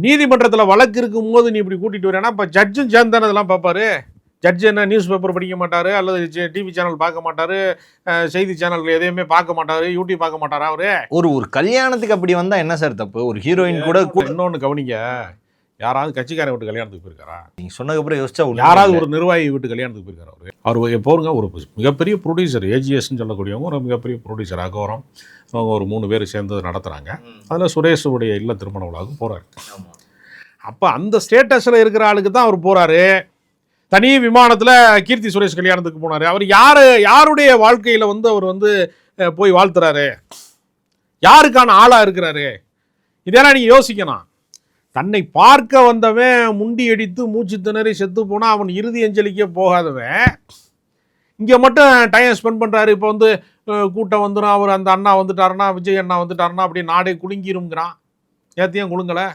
நீதிமன்றத்தில் வழக்கு இருக்கும் போது நீ இப்படி கூட்டிட்டு வரேன்னா இப்போ ஜட்ஜும் சேர்ந்தானே இதெல்லாம் பார்ப்பாரு. ஜட்ஜ் என்ன நியூஸ் பேப்பர் படிக்க மாட்டாரு, அல்லது டிவி சேனல் பார்க்க மாட்டாரு, செய்தி சேனல் எதையுமே பார்க்க மாட்டாரு, யூடியூப் பார்க்க மாட்டாரா அவரு? ஒரு கல்யாணத்துக்கு அப்படி வந்தா என்ன சார் தப்பு? ஒரு ஹீரோயின் கூட இன்னொன்று கவனிங்க, யாராவது கட்சிக்காரன் வீட்டு கல்யாணத்துக்கு போயிருக்காரா? நீங்க சொன்னதுக்கப்புறம் யோசிச்சா யாராவது ஒரு நிர்வாகி வீட்டு கல்யாணத்துக்கு போயிருக்காரு? அவர் போருங்க, ஒரு மிகப்பெரிய ப்ரொடியூசர், ஏஜிஎஸ்ன்னு சொல்லக்கூடியவங்க ஒரு மிகப்பெரிய ப்ரொடியூசர் அகோரம், அவங்க ஒரு 3 பேர் சேர்ந்து நடத்துகிறாங்க. அதில் சுரேஷுடைய இல்ல திருமண விழாவுக்கு போகிறாரு. அப்போ அந்த ஸ்டேட்டஸில் இருக்கிற ஆளுக்கு தான் அவர் போகிறாரு. தனி விமானத்தில் கீர்த்தி சுரேஷ் கல்யாணத்துக்கு போனார். அவர் யாருடைய வாழ்க்கையில் அவர் போய் வாழ்த்துறாரு? யாருக்கான ஆளாக இருக்கிறாரு? இதெல்லாம் நீங்கள் யோசிக்கணும். தன்னை பார்க்க வந்தவன் முண்டி அடித்து மூச்சு திணறி செத்து போனால் அவன் இறுதி அஞ்சலிக்கே போகாதவன் இங்கே மட்டும் டைம் ஸ்பெண்ட் பண்ணுறாரு. இப்போ கூட்டம் வந்துடும், அவர் அந்த அண்ணா வந்துட்டாருன்னா, விஜய் அண்ணா வந்துட்டாருன்னா அப்படி நாடே குலுங்கிருங்கிறான். ஏத்தையும் குலுங்கலை.